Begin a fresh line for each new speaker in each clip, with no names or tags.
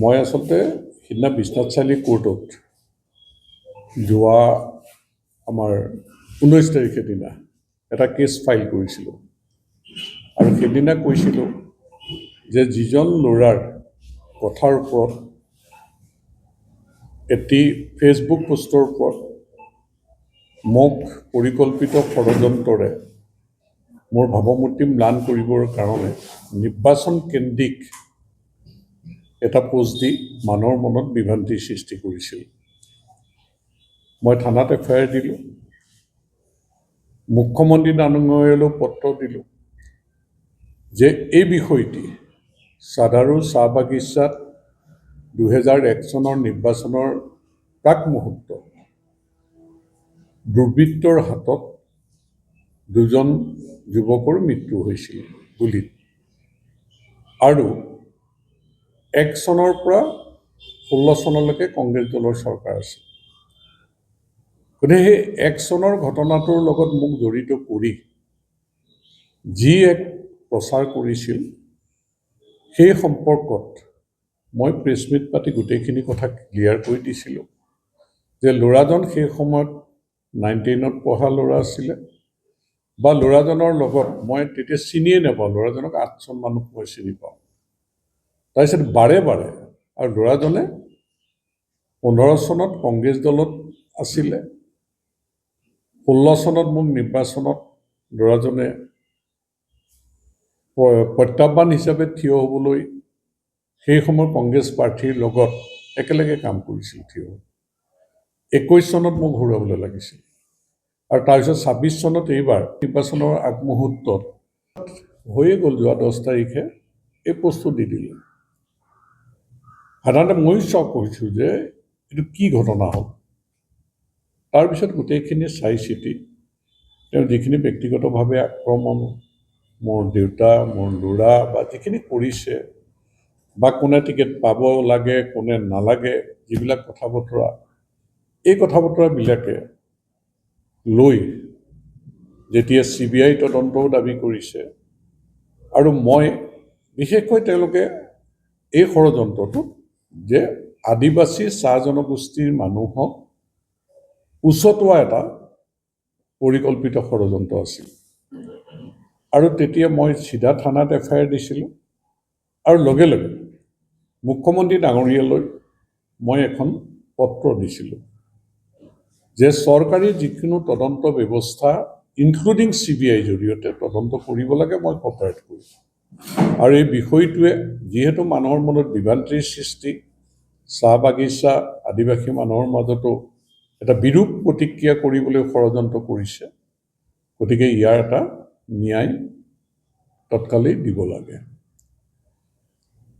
মই আচলতে সিদিনা বিশ্বনাথ চাৰিআলি কোৰ্টত যোৱা আমাৰ 19 তাৰিখে দিনা এটা কেছ ফাইল কৰিছিলোঁ আৰু সেইদিনা কৈছিলোঁ যে যিজন ল'ৰাৰ কথাৰ ওপৰত এটি ফেচবুক পোষ্টৰ ওপৰত মোক পৰিকল্পিত ষড়যন্ত্ৰৰে মোৰ ভাৱমূৰ্তি ম্লান কৰিবৰ কাৰণে নিৰ্বাচন কেন্দ্ৰিক এটা পোষ্ট দি মানুহৰ মনত বিভ্ৰান্তিৰ সৃষ্টি কৰিছিল। মই থানাত এফআইআৰ দিলোঁ, মুখ্যমন্ত্ৰী ডাঙৰীয়ালৈ পত্ৰ দিলোঁ যে এই বিষয়টি চাদাৰু চাহ বাগিচাত 2001 চনৰ নিৰ্বাচনৰ প্ৰাক মুহূৰ্তত দুৰ্বৃত্তৰ হাতত দুজন যুৱকৰ মৃত্যু হৈছিল গুলীত, আৰু 1 চনৰ পৰা 16 চনলৈকে কংগ্ৰেছ দলৰ চৰকাৰ আছিল। গতিকে সেই 1 চনৰ ঘটনাটোৰ লগত মোক জড়িত কৰি যি এক প্ৰচাৰ কৰিছিল, সেই সম্পৰ্কত মই প্ৰেছ মিট পাতি গোটেইখিনি কথা ক্লিয়াৰ কৰি দিছিলোঁ যে ল'ৰাজন সেই সময়ত 9-10ত পঢ়া ল'ৰা আছিলে, বা ল'ৰাজনৰ লগত মই তেতিয়া চিনিয়ে নাপাওঁ, ল'ৰাজনক 8 চন মানুহ মই চিনি পাওঁ। তাৰপিছত বাৰে বাৰে, আৰু ল'ৰাজনে 15 চনত কংগ্ৰেছ দলত আছিলে, 16 চনত মোক নিৰ্বাচনত ল'ৰাজনে প্ৰত্যাহ্বান হিচাপে থিয় হ'বলৈ সেই সময়ৰ কংগ্ৰেছ প্ৰাৰ্থীৰ লগত একেলগে কাম কৰিছিল থিয়। 21 চনত মোক হৰুৱাবলৈ লাগিছিল, আৰু তাৰপিছত 26 চনত এইবাৰ নিৰ্বাচনৰ আগমুহূৰ্তত হৈয়ে গ'ল, যোৱা 10 তাৰিখে এই পোষ্টটো দি দিলে। সাধাৰণতে ময়ো চক হৈছোঁ যে এইটো কি ঘটনা হ'ল। তাৰপিছত গোটেইখিনি চাই চিতি তেওঁ যিখিনি ব্যক্তিগতভাৱে আক্ৰমণ মোৰ দেউতা, মোৰ ল'ৰা বা যিখিনি কৰিছে, বা কোনে টিকেট পাব লাগে কোনে নালাগে, যিবিলাক কথা বতৰা, এই কথা বতৰাবিলাকে লৈ যেতিয়া CBI তদন্তও দাবী কৰিছে, আৰু মই বিশেষকৈ তেওঁলোকে এই ষড়যন্ত্ৰটোত যে আদিবাসী চাহ জনগোষ্ঠীৰ মানুহক উচতোৱা এটা পৰিকল্পিত ষড়যন্ত্ৰ আছিল। আৰু তেতিয়া মই চিধা থানাত এফআইআৰ দিছিলোঁ, আৰু লগে লগে মুখ্যমন্ত্ৰী ডাঙৰীয়ালৈ মই এখন পত্ৰ দিছিলোঁ যে চৰকাৰী যিকোনো তদন্ত ব্যৱস্থা ইনক্লুডিং CBI জৰিয়তে তদন্ত কৰিব লাগে, মই কপাৰেট কৰিম। আৰু এই বিষয়টোৱে যিহেতু মানুহৰ মনত বিভ্ৰান্তিৰ সৃষ্টি, চাহ বাগিচা আদিবাসী মানুহৰ মাজতো এটা বিৰূপ প্ৰতিক্ৰিয়া কৰিবলৈ ষড়যন্ত্ৰ কৰিছে, গতিকে ইয়াৰ এটা ন্যায় তৎকালেই দিব লাগে।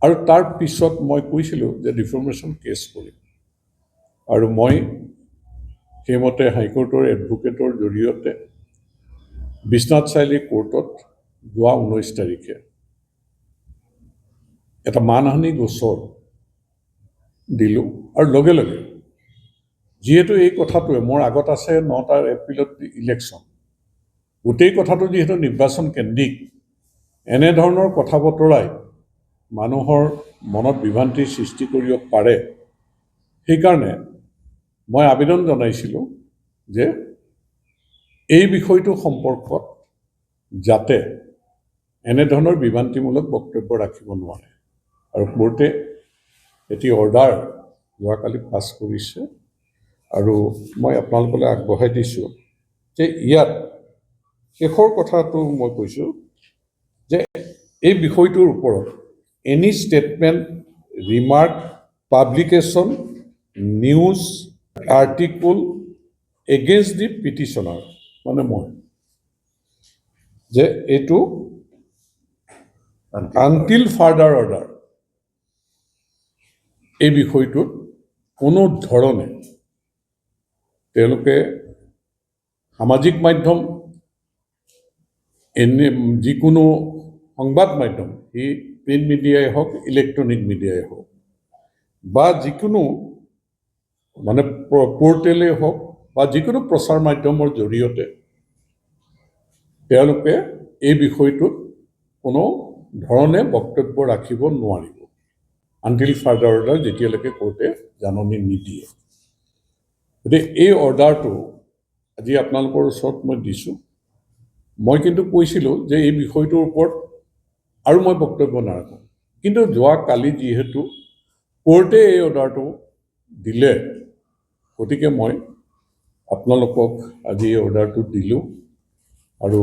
আৰু তাৰ পিছত মই কৈছিলোঁ যে ডিফৰ্মেশ্যন কেছ কৰিম, আৰু মই সেইমতে হাইকোৰ্টৰ এডভোকেটৰ জৰিয়তে বিশ্বনাথ চাৰিআলি কোৰ্টত যোৱা 19 তাৰিখে এটা মানহানি গোচৰ দিলোঁ। আৰু লগে লগে যিহেতু এই কথাটোৱে মোৰ আগত আছে 9 এপ্ৰিলত ইলেকশ্যন, গোটেই কথাটো যিহেতু নিৰ্বাচন কেন্দ্ৰিক, এনেধৰণৰ কথা বতৰাই মানুহৰ মনত বিভ্ৰান্তিৰ সৃষ্টি কৰিব পাৰে, সেইকাৰণে মই আবেদন জনাইছিলোঁ যে এই বিষয়টো সম্পৰ্কত যাতে এনেধৰণৰ বিভ্ৰান্তিমূলক বক্তব্য ৰাখিব নোৱাৰে। আৰু কোৰ্টে এটি অৰ্ডাৰ যোৱাকালি পাছ কৰিছে, আৰু মই আপোনালোকলৈ আগবঢ়াই দিছোঁ যে ইয়াত শেষৰ কথাটো মই কৈছোঁ যে এই বিষয়টোৰ ওপৰত any statement, remark, publication, news article against the petitioner, মানে মই, যে এইটো আনটিল ফাৰ্ডাৰ অৰ্ডাৰ, এই বিষয়টোত কোনো ধৰণে তেওঁলোকে সামাজিক মাধ্যম, যিকোনো সংবাদ মাধ্যম, সি প্ৰিণ্ট মিডিয়াই হওক ইলেক্ট্ৰনিক মিডিয়াই হওক, বা যিকোনো মানে পৰ্টেলেই হওক বা যিকোনো প্ৰচাৰ মাধ্যমৰ জৰিয়তে তেওঁলোকে এই বিষয়টোত কোনো ধৰণে বক্তব্য ৰাখিব নোৱাৰিব। আনটিল ফাৰ্ডাৰ অৰ্ডাৰ, যেতিয়ালৈকে কোৰ্টে জাননী নিদিয়ে। গতিকে এই অৰ্ডাৰটো আজি আপোনালোকৰ ওচৰত মই দিছোঁ। মই কিন্তু কৈছিলোঁ যে এই বিষয়টোৰ ওপৰত আৰু মই বক্তব্য নাৰাখোঁ, কিন্তু যোৱাকালি যিহেতু কোৰ্টে এই অৰ্ডাৰটো দিলে, গতিকে মই আপোনালোকক আজি এই অৰ্ডাৰটো দিলোঁ। আৰু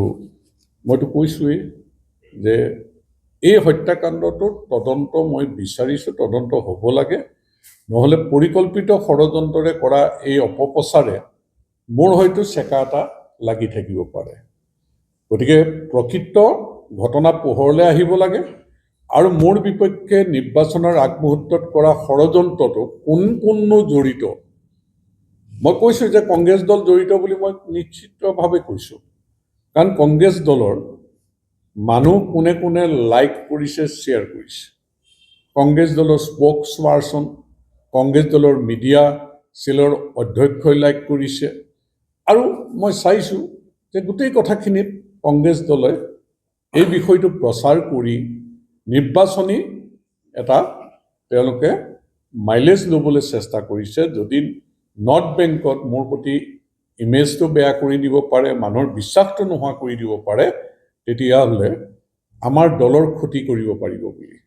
মইতো কৈছোঁৱেই যে এই হত্যাকাণ্ডটোৰ তদন্ত মই বিচাৰিছোঁ, তদন্ত হ'ব লাগে, নহ'লে পৰিকল্পিত ষড়যন্ত্ৰৰে কৰা এই অপপ্ৰচাৰে মোৰ হয়তো চেকা এটা লাগি থাকিব পাৰে। গতিকে প্ৰকৃত ঘটনা পোহৰলৈ আহিব লাগে আৰু মোৰ বিপক্ষে নিৰ্বাচনৰ আগমুহূৰ্তত কৰা ষড়যন্ত্ৰটো কোননো জড়িত। মই কৈছোঁ যে কংগ্ৰেছ দল জড়িত বুলি মই নিশ্চিতভাৱে কৈছোঁ, কাৰণ কংগ্ৰেছ দলৰ মানুহ কোনে কোনে লাইক কৰিছে, শ্বেয়াৰ কৰিছে। কংগ্ৰেছ দলৰ স্প'ক্স পাৰ্চন, কংগ্ৰেছ দলৰ মিডিয়া চেলৰ অধ্যক্ষই লাইক কৰিছে। আৰু মই চাইছোঁ যে গোটেই কথাখিনিত কংগ্ৰেছ দলে এই বিষয়টো প্ৰচাৰ কৰি নিৰ্বাচনী এটা তেওঁলোকে মাইলেজ ল'বলৈ চেষ্টা কৰিছে। যদি নৰ্থ বেংকত মোৰ প্ৰতি ইমেজটো বেয়া কৰি দিব পাৰে, মানুহৰ বিশ্বাসটো নোহোৱা কৰি দিব পাৰে, তেতিয়াহ'লে আমাৰ দলৰ ক্ষতি কৰিব পাৰিব বুলি